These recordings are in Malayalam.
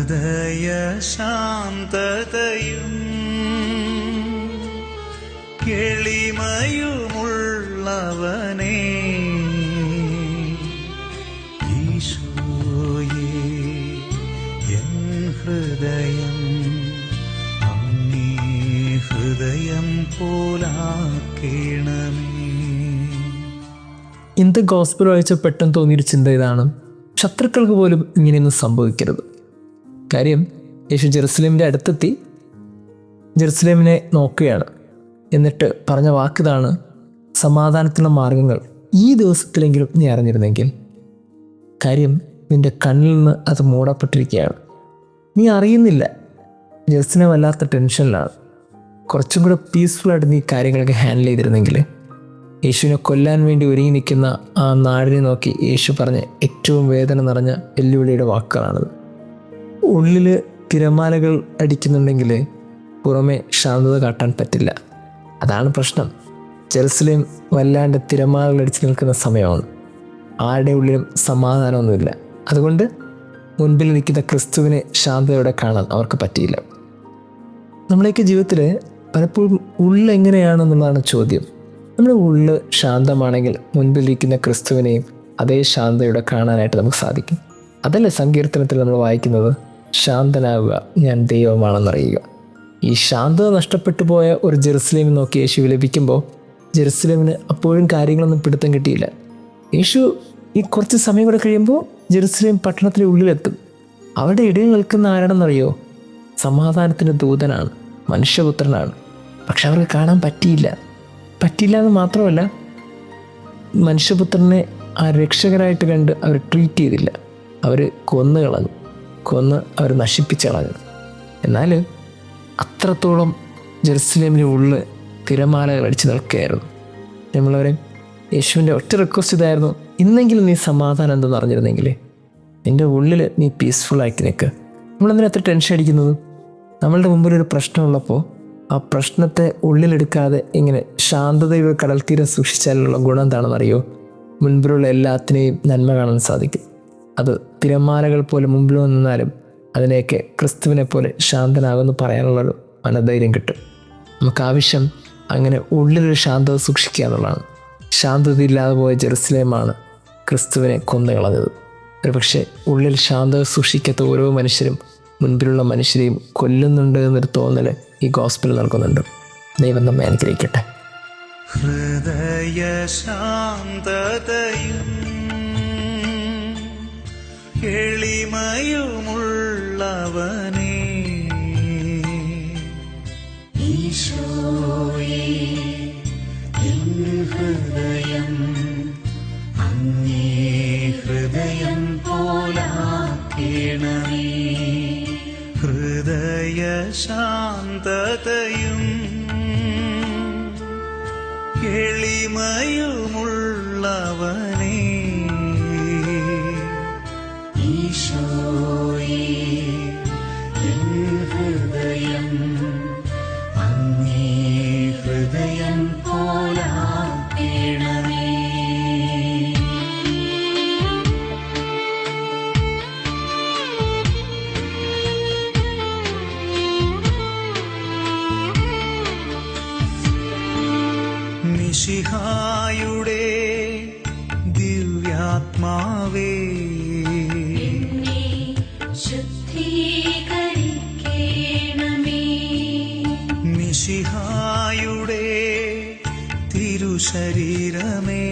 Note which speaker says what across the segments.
Speaker 1: ഹൃദയ ശാന്തതയും എളിമയുമുള്ളവനേ, ഈശോയേ എൻ ഹൃദയം അങ്ങേ ഹൃദയം പോലാക്കേണമേ.
Speaker 2: ഇന്നത്തെ ഗോസ്പൽ വായിച്ച പെട്ടെന്ന് തോന്നിയൊരു ചിന്ത ഇതാണ്: ശത്രുക്കൾക്ക് പോലും ഇങ്ങനെയൊന്നും സംഭവിക്കരുത്. കാര്യം യേശു ജെറുസലേമിൻ്റെ അടുത്തെത്തി ജെറുസലേമിനെ നോക്കുകയാണ്. എന്നിട്ട് പറഞ്ഞ വാക്കിതാണ്: സമാധാനത്തിനുള്ള മാർഗങ്ങൾ ഈ ദിവസത്തിലെങ്കിലും നീ അറിഞ്ഞിരുന്നെങ്കിൽ. കാര്യം നിൻ്റെ കണ്ണിൽ നിന്ന് അത് മൂടപ്പെട്ടിരിക്കുകയാണ്. നീ അറിയുന്നില്ല. ജെറുസലേം വല്ലാത്ത ടെൻഷനിലാണ്. കുറച്ചും കൂടെ പീസ്ഫുള്ളായിട്ട് നീ കാര്യങ്ങളൊക്കെ ഹാൻഡിൽ ചെയ്തിരുന്നെങ്കിൽ. യേശുവിനെ കൊല്ലാൻ വേണ്ടി ഒരുങ്ങി നിൽക്കുന്ന ആ നാടിനെ നോക്കി യേശു പറഞ്ഞ ഏറ്റവും വേദന നിറഞ്ഞ വെല്ലുവിളിയുടെ വാക്കുകളാണത്. ഉള്ളിൽ തിരമാലകൾ അടിക്കുന്നുണ്ടെങ്കിൽ പുറമെ ശാന്തത കാട്ടാൻ പറ്റില്ല. അതാണ് പ്രശ്നം. ജെറുസലേം വല്ലാണ്ട് തിരമാലകൾ അടിച്ചു നിൽക്കുന്ന സമയമാണ്. ആരുടെ ഉള്ളിലും സമാധാനമൊന്നുമില്ല. അതുകൊണ്ട് മുൻപിൽ നിൽക്കുന്ന ക്രിസ്തുവിനെ ശാന്തതയോടെ കാണാൻ അവർക്ക് പറ്റിയില്ല. നമ്മുടെയൊക്കെ ജീവിതത്തിൽ പലപ്പോഴും ഉള്ളെങ്ങനെയാണെന്നുള്ളതാണ് ചോദ്യം. നമ്മുടെ ഉള്ളിൽ ശാന്തമാണെങ്കിൽ മുൻപിലിരിക്കുന്ന ക്രിസ്തുവിനെയും അതേ ശാന്തതയോടെ കാണാനായിട്ട് നമുക്ക് സാധിക്കും. അതല്ലേ സങ്കീർത്തനത്തിൽ നമ്മൾ വായിക്കുന്നത്: ശാന്തനാവുക, ഞാൻ ദൈവമാണെന്നറിയുക. ഈ ശാന്തത നഷ്ടപ്പെട്ടു പോയ ഒരു ജെറുസലേമിൽ നോക്കി യേശു വിലപിക്കുമ്പോൾ ജെറുസലേമിന് അപ്പോഴും കാര്യങ്ങളൊന്നും പിടുത്തം കിട്ടിയില്ല. യേശു ഈ കുറച്ച് സമയം കൂടെ കഴിയുമ്പോൾ ജെറുസലേം പട്ടണത്തിൻ്റെ ഉള്ളിലെത്തും. അവിടെ ഇടയിൽ നിൽക്കുന്ന ആരാണെന്നറിയോ? സമാധാനത്തിൻ്റെ ദൂതനാണ്, മനുഷ്യപുത്രനാണ്. പക്ഷെ അവർക്ക് കാണാൻ പറ്റിയില്ല എന്ന് മാത്രമല്ല, മനുഷ്യപുത്രനെ ആ രക്ഷകരായിട്ട് കണ്ട് അവർ ട്രീറ്റ് ചെയ്തില്ല. അവർ കൊന്നു അവർ നശിപ്പിച്ച് കളഞ്ഞു. എന്നാൽ അത്രത്തോളം ജെറുസലേമിൻ്റെ ഉള്ളിൽ തിരമാലകൾ അടിച്ചു നിൽക്കുകയായിരുന്നു. നമ്മളവരെ യേശുവിൻ്റെ ഒറ്റ റിക്വസ്റ്റ് ഇതായിരുന്നു: ഇന്നെങ്കിലും നീ സമാധാനം എന്തെന്ന് അറിഞ്ഞിരുന്നെങ്കിൽ, നിൻ്റെ ഉള്ളിൽ നീ പീസ്ഫുള്ളായിട്ട് നിൽക്കുക. നമ്മളെന്തിനാ അത്ര ടെൻഷൻ അടിക്കുന്നത്? നമ്മളുടെ മുമ്പിലൊരു പ്രശ്നമുള്ളപ്പോൾ ആ പ്രശ്നത്തെ ഉള്ളിലെടുക്കാതെ ഇങ്ങനെ ശാന്തതയുടെ കടൽ തീരം സൂക്ഷിച്ചാലുള്ള ഗുണം എന്താണെന്നറിയോ? മുൻപിലുള്ള എല്ലാത്തിനെയും നന്മ കാണാൻ സാധിക്കും. അത് തിരമാലകൾ പോലെ മുമ്പിൽ നിന്നാലും അതിനെയൊക്കെ ക്രിസ്തുവിനെ പോലെ ശാന്തനാകുമെന്ന് പറയാനുള്ളൊരു മനധൈര്യം കിട്ടും. നമുക്ക് ആവശ്യം അങ്ങനെ ഉള്ളിലൊരു ശാന്തത സൂക്ഷിക്കുക എന്നുള്ളതാണ്. ശാന്തത ഇല്ലാതെ പോയ ജെറുസലേമാണ് ക്രിസ്തുവിനെ കൊന്നുകളഞ്ഞത്. ഒരു പക്ഷേ ഉള്ളിൽ ശാന്തത സൂക്ഷിക്കാത്ത ഓരോ മനുഷ്യരും മുൻപിലുള്ള മനുഷ്യരെയും കൊല്ലുന്നുണ്ട് എന്നൊരു തോന്നൽ ഈ ഗോസ്പൽ നൽകുന്നുണ്ട്. ദൈവം നമ്മെ അനുഗ്രഹിക്കട്ടെ.
Speaker 1: ഹൃദയ ശാന്തതയും എളിമയുമുള്ളവനേ, ഈശോയേ എൻ ഹൃദയം അങ്ങേ ഹൃദയം പോലാക്കേണമേ. ഹൃദയ ശാന്തതയും എളിമയുമുള്ളവനേ, ഈശോയേ എൻ ഹൃദയം അങ്ങേ ഹൃദയം പോലാക്കേണമേ. മിശിഹായുടെ ദിവ്യാത്മാവേ, മിശിഹായുടെ തിരുശരീരമേ,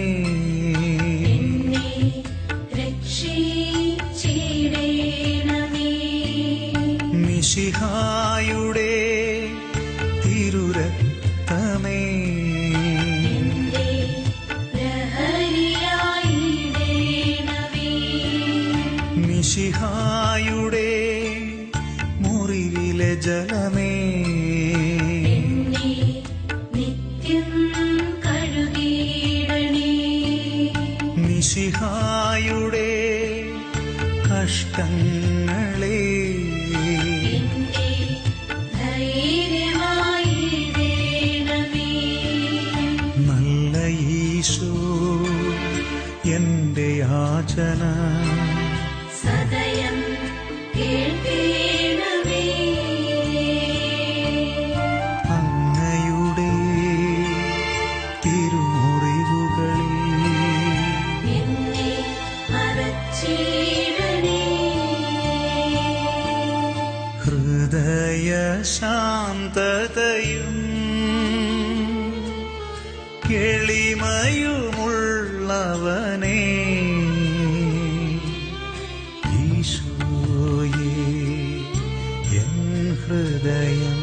Speaker 1: മിശിഹായുടെ തിരുരക്തമേ, മിശിഹായുടെ മുറിവിലെ ജലമേ, മിശിഹായുടെ കഷ്ടങ്ങളെ, നല്ല ഈശോ എന്റെ യാചന
Speaker 3: സദയം കേൾപ്പേ.
Speaker 1: ശാന്തതയും എളിമയുമുള്ളവനേ, ഈശോയേ എൻ ഹൃദയം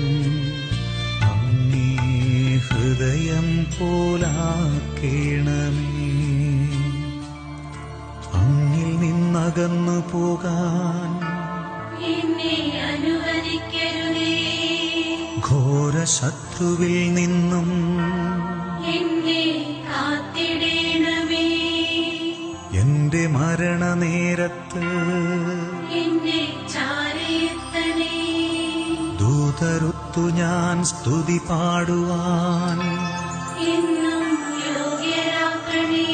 Speaker 1: അങ്ങേ ഹൃദയം പോലാക്കേണമേ. അങ്ങിൽ നിന്നകന്നു പോകാൻ
Speaker 3: എന്നെ അനുവദിക്കരുതേ.
Speaker 1: ഘോര ശത്രുവിൽ നിന്നും
Speaker 3: എന്നെ കാത്തിടേണമേ.
Speaker 1: എന്റെ മരണനേരത്ത്
Speaker 3: എന്നെ ചാരയെത്തണേ.
Speaker 1: ദൂതരൊത്തു ഞാൻ സ്തുതി പാടുവാൻ
Speaker 3: എന്നും യോഗ്യരാക്കണേ.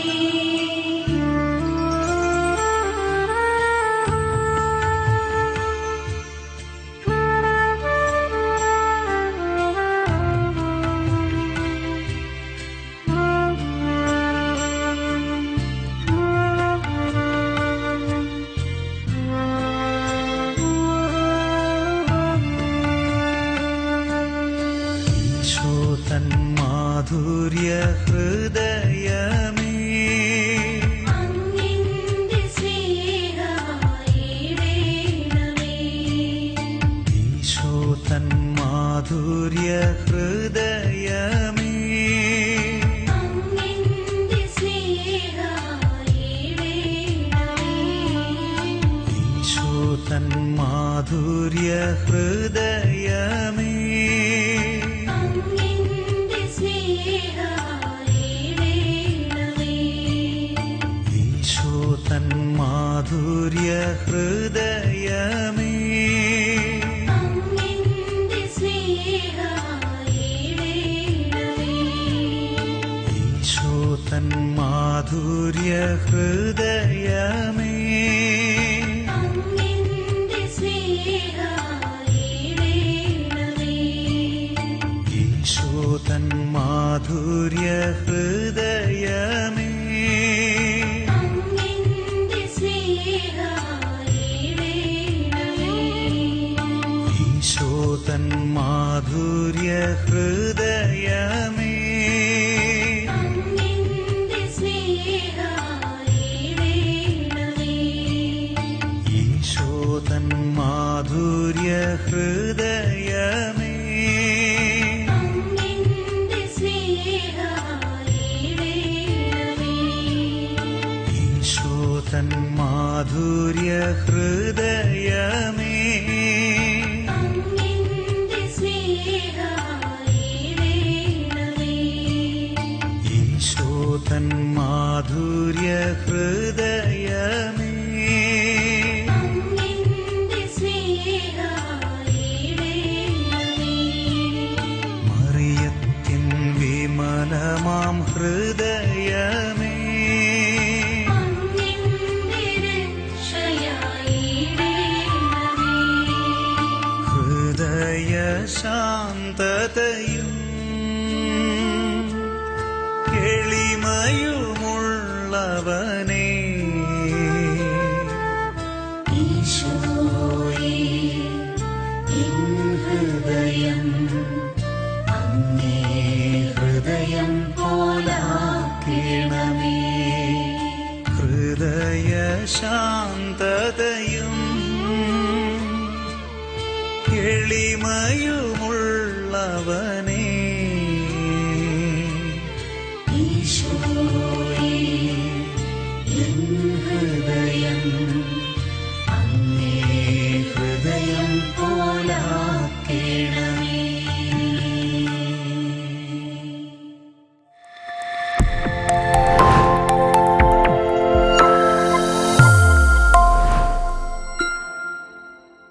Speaker 1: ഈശോ തൻ മാധുര്യ ഹൃദയമേ,
Speaker 3: അങ്ങിന്റെ സ്നേഹമായിടേണമേ.
Speaker 1: ഈശോ തൻ മാധുര്യ ഹൃദയമേ,
Speaker 3: അങ്ങിന്റെ സ്നേഹമായിടേണമേ.
Speaker 1: ഈശോ തൻ മാധുര്യ ഹൃദയമേ,
Speaker 3: അങ്ങിന്റെ സ്നേഹമായിടേണമേ.
Speaker 1: ഈശോ തൻ മാധുര്യ ഹൃദയമേ,
Speaker 3: അങ്ങിന്റെ സ്നേഹമായിടേണമേ.
Speaker 1: ഈശോ തൻ മാധുര്യ ഹൃദയമേ,
Speaker 3: അങ്ങിന്റെ സ്നേഹമായിടേണമേ.
Speaker 1: ഈശോ തൻ മാധുര്യ ഹൃദയമേ,
Speaker 3: അങ്ങിന്റെ സ്നേഹമായിടേണമേ.
Speaker 1: ഈശോ തൻ മാധുര്യ ഹൃദയമേ,
Speaker 3: അങ്ങിന്റെ സ്നേഹമായിടേണമേ.
Speaker 1: ഈശോ തൻ മാധുര്യ ഹൃദയമേ,
Speaker 3: അങ്ങിന്റെ സ്നേഹമായിടേണമേ.
Speaker 1: ഈശോ തൻ മാധുര്യ ഹൃദയമേ,
Speaker 3: അങ്ങിന്റെ സ്നേഹമായിടേണമേ.
Speaker 1: ഈശോ തൻ മാധുര്യ ഹൃദയമേ,
Speaker 3: അങ്ങിന്റെ സ്നേഹമായിടേണമേ.
Speaker 1: മറിയത്തിൻ വിമലമാം ഹൃദയമേ,
Speaker 3: അങ്ങിന്റെ രക്ഷയായിടേണമേ.
Speaker 1: ഹൃദയ ശാന്തതയും എളിമയുമുള്ളവനേ,
Speaker 3: ഈശോയേ എൻ ഹൃദയം അങ്ങേ ഹൃദയം പോലാക്കണമേ.
Speaker 1: ഹൃദയ ശാന്തതയും എളിമയുമുള്ളവനേ,
Speaker 3: ഈശോയേ എൻ ഹൃദയം